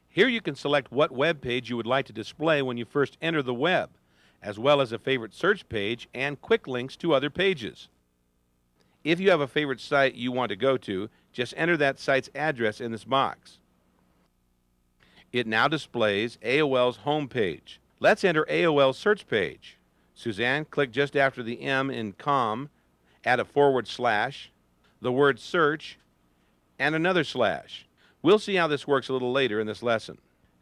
Here you can select what web page you would like to display when you first enter the web, as well as a favorite search page and quick links to other pages. If you have a favorite site you want to go to, just enter that site's address in this box. It now displays AOL's home page. Let's enter AOL's search page. Suzanne, click just after the M in COM, add a /, the word search, and another slash. We'll see how this works a little later in this lesson.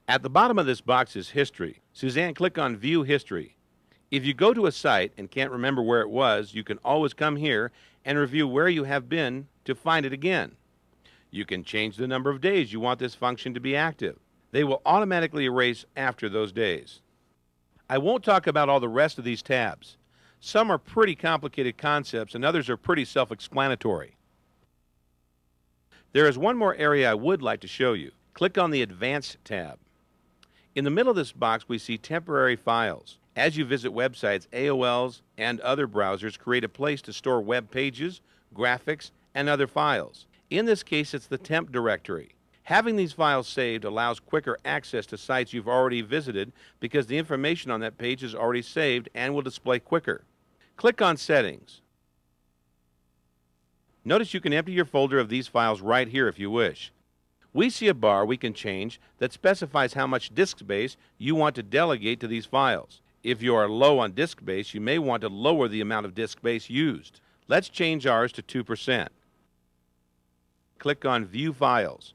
At the bottom of this box is History. Suzanne, click on View History. If you go to a site and can't remember where it was, you can always come here and review where you have been to find it again. You can change the number of days you want this function to be active. They will automatically erase after those days. I won't talk about all the rest of these tabs. Some are pretty complicated concepts and others are pretty self-explanatory. There is one more area I would like to show you. Click on the Advanced tab. In the middle of this box we see Temporary Files. As you visit websites, AOL's and other browsers create a place to store web pages, graphics, and other files. In this case, it's the temp directory. Having these files saved allows quicker access to sites you've already visited because the information on that page is already saved and will display quicker. Click on Settings. Notice you can empty your folder of these files right here if you wish. We see a bar we can change that specifies how much disk space you want to delegate to these files. If you are low on disk space, you may want to lower the amount of disk space used. Let's change ours to 2%. Click on View Files.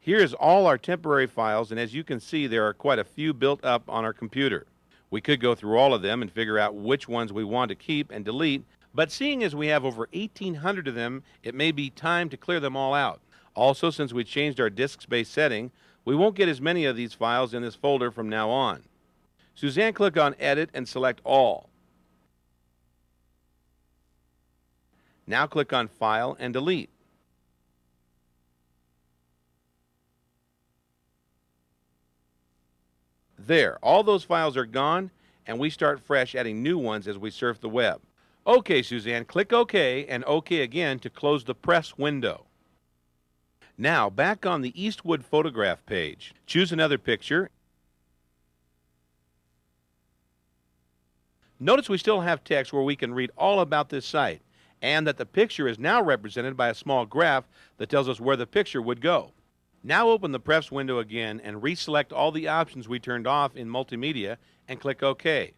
Here is all our temporary files, and as you can see, there are quite a few built up on our computer. We could go through all of them and figure out which ones we want to keep and delete, but seeing as we have over 1,800 of them, it may be time to clear them all out. Also, since we changed our disk space setting, we won't get as many of these files in this folder from now on. Suzanne, click on Edit and select All. Now click on File and Delete. There, all those files are gone, and we start fresh adding new ones as we surf the web. Okay, Suzanne, click OK and OK again to close the press window. Now, back on the Eastwood photograph page, choose another picture. Notice we still have text where we can read all about this site, and that the picture is now represented by a small graph that tells us where the picture would go. Now open the press window again and reselect all the options we turned off in multimedia and click OK.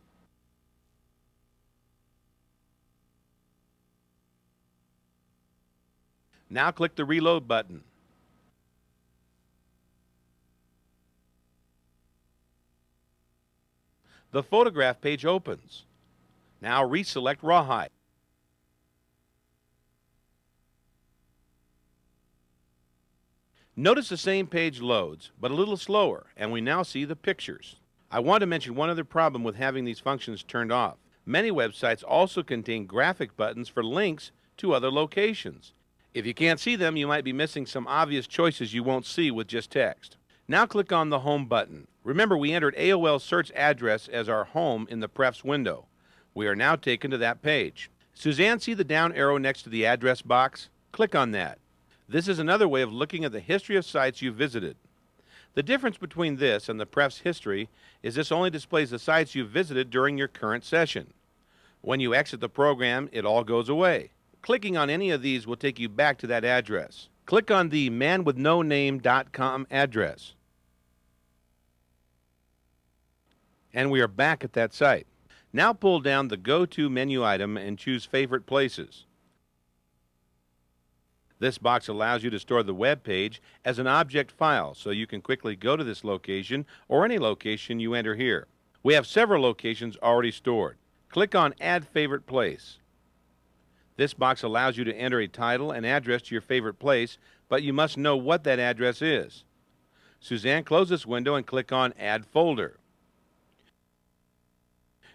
Now click the Reload button. The photograph page opens. Now reselect Rawhide. Notice the same page loads, but a little slower, and we now see the pictures. I want to mention one other problem with having these functions turned off. Many websites also contain graphic buttons for links to other locations. If you can't see them, you might be missing some obvious choices you won't see with just text. Now click on the Home button. Remember, we entered AOL search address as our home in the prefs window. We are now taken to that page. Suzanne, see the down arrow next to the address box? Click on that. This is another way of looking at the history of sites you visited. The difference between this and the prefs history is this only displays the sites you visited during your current session. When you exit the program, it all goes away. Clicking on any of these will take you back to that address. Click on the manwithnoname.com address. And we are back at that site. Now pull down the Go To menu item and choose Favorite Places. This box allows you to store the web page as an object file, so you can quickly go to this location or any location you enter here. We have several locations already stored. Click on Add Favorite Place. This box allows you to enter a title and address to your favorite place, but you must know what that address is. Suzanne, close this window and click on Add Folder.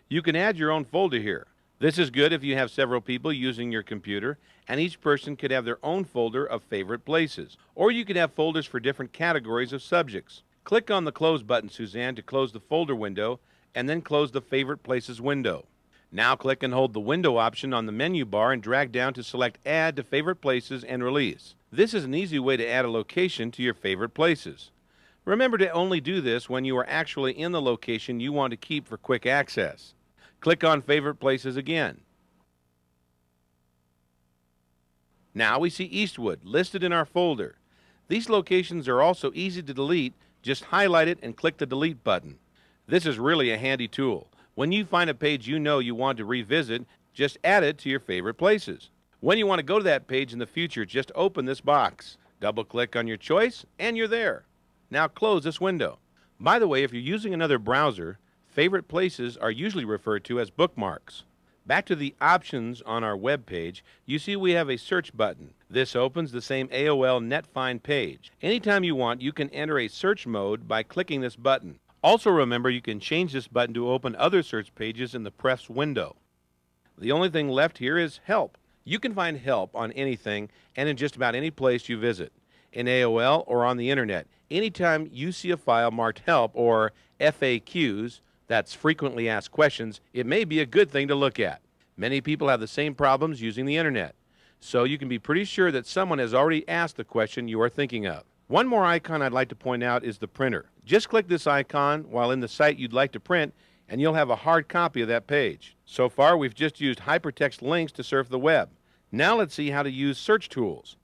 You can add your own folder here. This is good if you have several people using your computer, and each person could have their own folder of favorite places. Or you could have folders for different categories of subjects. Click on the Close button, Suzanne, to close the folder window, and then close the Favorite Places window. Now click and hold the window option on the menu bar and drag down to select Add to Favorite Places and Release. This is an easy way to add a location to your favorite places. Remember to only do this when you are actually in the location you want to keep for quick access. Click on Favorite Places again. Now we see Eastwood listed in our folder. These locations are also easy to delete. Just highlight it and click the Delete button. This is really a handy tool. When you find a page you know you want to revisit, just add it to your favorite places. When you want to go to that page in the future, just open this box. Double-click on your choice, and you're there. Now close this window. By the way, if you're using another browser, favorite places are usually referred to as bookmarks. Back to the options on our web page, you see we have a search button. This opens the same AOL NetFind page. Anytime you want, you can enter a search mode by clicking this button. Also remember, you can change this button to open other search pages in the prefs window. The only thing left here is Help. You can find help on anything and in just about any place you visit, in AOL or on the internet. Anytime you see a file marked help or FAQs, that's frequently asked questions, it may be a good thing to look at. Many people have the same problems using the internet, so you can be pretty sure that someone has already asked the question you are thinking of. One more icon I'd like to point out is the printer. Just click this icon while in the site you'd like to print, and you'll have a hard copy of that page. So far, we've just used hypertext links to surf the web. Now let's see how to use search tools.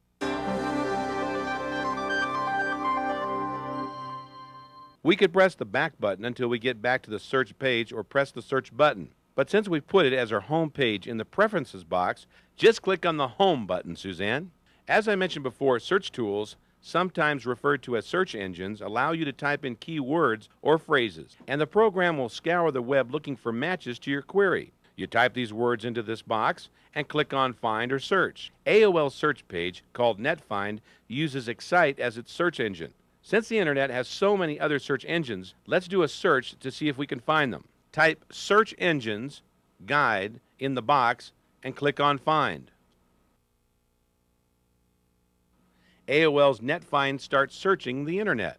We could press the back button until we get back to the search page or press the search button. But since we've put it as our home page in the preferences box, just click on the home button, Suzanne. As I mentioned before, search tools, sometimes referred to as search engines, allow you to type in keywords or phrases, and the program will scour the web looking for matches to your query. You type these words into this box and click on Find or Search. AOL's search page, called NetFind, uses Excite as its search engine. Since the internet has so many other search engines, let's do a search to see if we can find them. Type Search Engines Guide in the box and click on Find. AOL's NetFind starts searching the internet.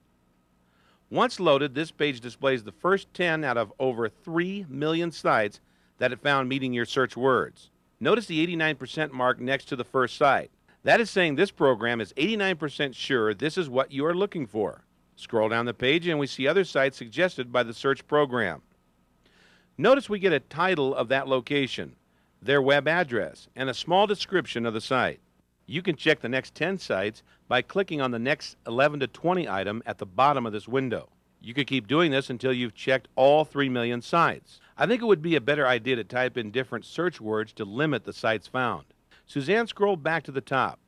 Once loaded, this page displays the first 10 out of over 3 million sites that it found meeting your search words. Notice the 89% mark next to the first site. That is saying this program is 89% sure this is what you are looking for. Scroll down the page and we see other sites suggested by the search program. Notice we get a title of that location, their web address, and a small description of the site. You can check the next 10 sites by clicking on the next 11 to 20 item at the bottom of this window. You could keep doing this until you've checked all 3 million sites. I think it would be a better idea to type in different search words to limit the sites found. Suzanne scrolled back to the top.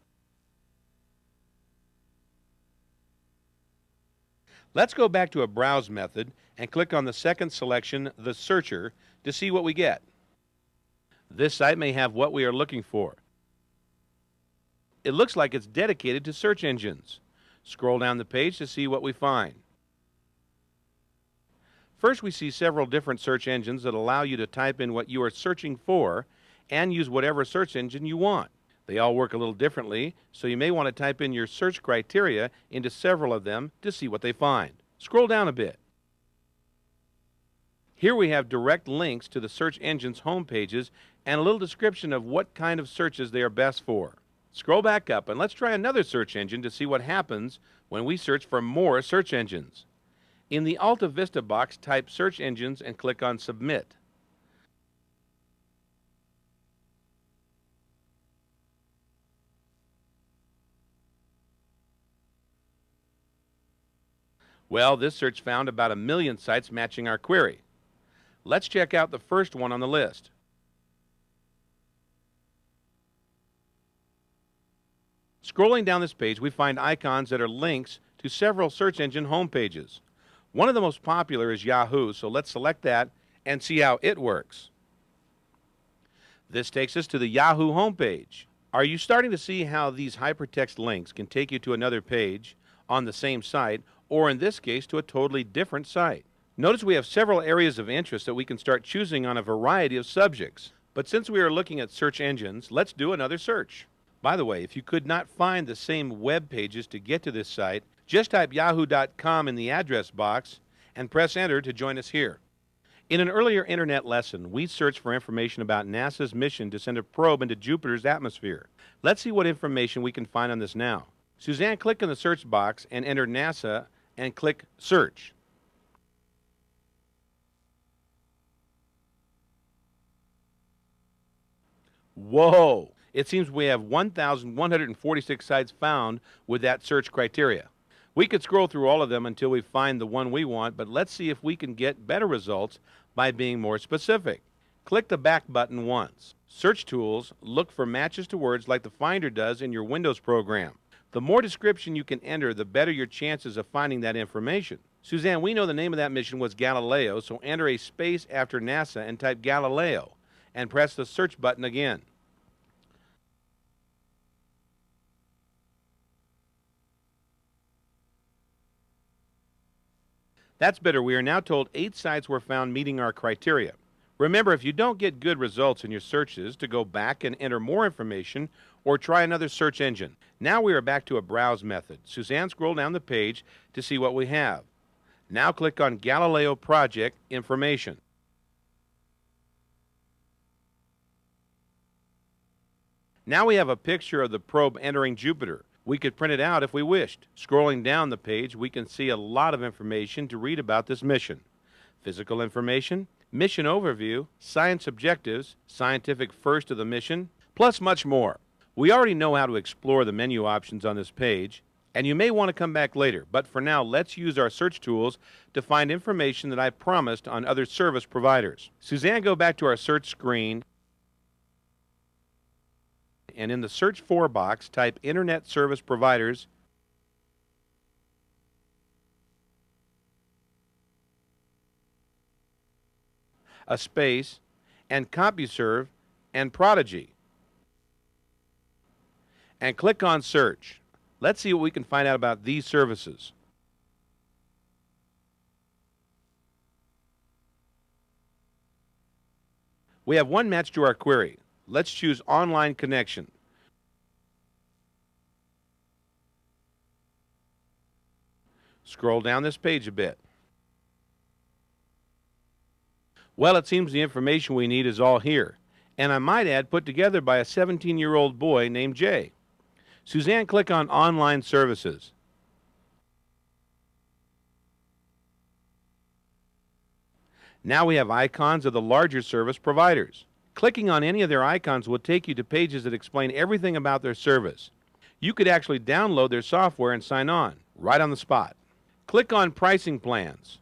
Let's go back to a browse method and click on the second selection, the searcher, to see what we get. This site may have what we are looking for. It looks like it's dedicated to search engines. Scroll down the page to see what we find. First, we see several different search engines that allow you to type in what you are searching for and use whatever search engine you want. They all work a little differently, so you may want to type in your search criteria into several of them to see what they find. Scroll down a bit. Here we have direct links to the search engine's home pages and a little description of what kind of searches they are best for. Scroll back up and let's try another search engine to see what happens when we search for more search engines. In the Alta Vista box, type search engines and click on Submit. Well, this search found about 1 million sites matching our query. Let's check out the first one on the list. Scrolling down this page, we find icons that are links to several search engine home pages. One of the most popular is Yahoo, so let's select that and see how it works. This takes us to the Yahoo homepage. Are you starting to see how these hypertext links can take you to another page on the same site, or in this case, to a totally different site? Notice we have several areas of interest that we can start choosing on a variety of subjects. But since we are looking at search engines, let's do another search. By the way, if you could not find the same web pages to get to this site, just type yahoo.com in the address box and press enter to join us here. In an earlier internet lesson, we searched for information about NASA's mission to send a probe into Jupiter's atmosphere. Let's see what information we can find on this now. Suzanne, click in the search box and enter NASA and click Search. Whoa! It seems we have 1,146 sites found with that search criteria. We could scroll through all of them until we find the one we want, but let's see if we can get better results by being more specific. Click the back button once. Search tools look for matches to words like the Finder does in your Windows program. The more description you can enter, the better your chances of finding that information. Suzanne, we know the name of that mission was Galileo, so enter a space after NASA and type Galileo and press the search button again. That's better. We are now told 8 sites were found meeting our criteria. Remember, if you don't get good results in your searches, to go back and enter more information or try another search engine. Now we are back to a browse method. Suzanne, scroll down the page to see what we have. Now click on Galileo Project Information. Now we have a picture of the probe entering Jupiter. We could print it out if we wished. Scrolling down the page, we can see a lot of information to read about this mission. Physical information, mission overview, science objectives, scientific first of the mission, plus much more. We already know how to explore the menu options on this page, and you may want to come back later, but for now, let's use our search tools to find information that I promised on other service providers. Suzanne, go back to our search screen, and in the search for box, type Internet Service Providers, a space, and CompuServe and Prodigy. And click on Search. Let's see what we can find out about these services. We have one match to our query. Let's choose Online Connection. Scroll down this page a bit. Well, it seems the information we need is all here, and I might add put together by a 17-year-old boy named Jay. Suzanne, click on Online Services. Now we have icons of the larger service providers. Clicking on any of their icons will take you to pages that explain everything about their service. You could actually download their software and sign on, right on the spot. Click on Pricing Plans.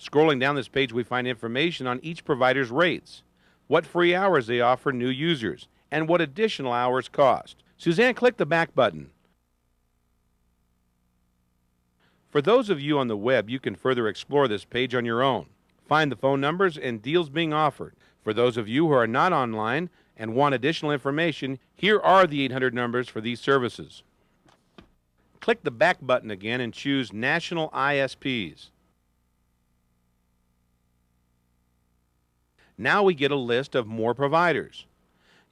Scrolling down this page, we find information on each provider's rates, what free hours they offer new users, and what additional hours cost. Suzanne, click the back button. For those of you on the web, you can further explore this page on your own. Find the phone numbers and deals being offered. For those of you who are not online and want additional information, here are the 800 numbers for these services. Click the back button again and choose National ISPs. Now we get a list of more providers.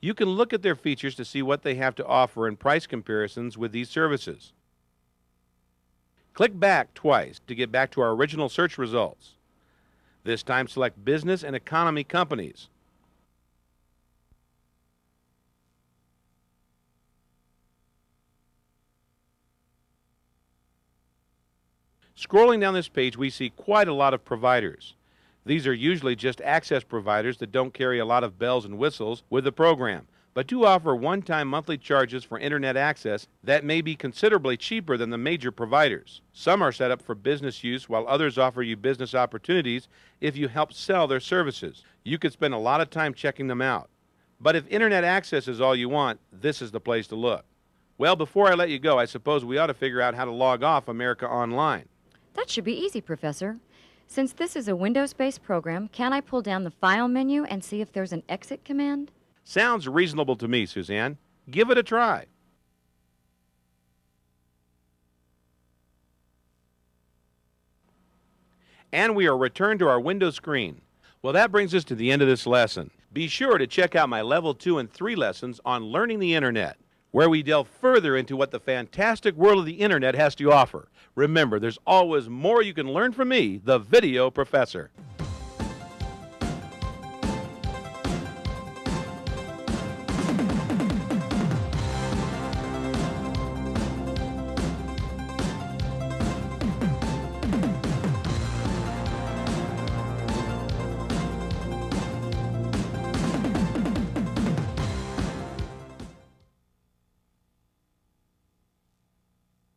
You can look at their features to see what they have to offer and price comparisons with these services. Click back twice to get back to our original search results. This time select Business and Economy Companies. Scrolling down this page, we see quite a lot of providers. These are usually just access providers that don't carry a lot of bells and whistles with the program, but do offer one-time monthly charges for internet access that may be considerably cheaper than the major providers. Some are set up for business use, while others offer you business opportunities if you help sell their services. You could spend a lot of time checking them out. But if internet access is all you want, this is the place to look. Well, before I let you go, I suppose we ought to figure out how to log off America Online. That should be easy, Professor. Since this is a Windows-based program, can I pull down the File menu and see if there's an exit command? Sounds reasonable to me, Suzanne. Give it a try. And we are returned to our Windows screen. Well, that brings us to the end of this lesson. Be sure to check out my Level 2 and 3 lessons on learning the Internet, where we delve further into what the fantastic world of the Internet has to offer. Remember, there's always more you can learn from me, the Video Professor.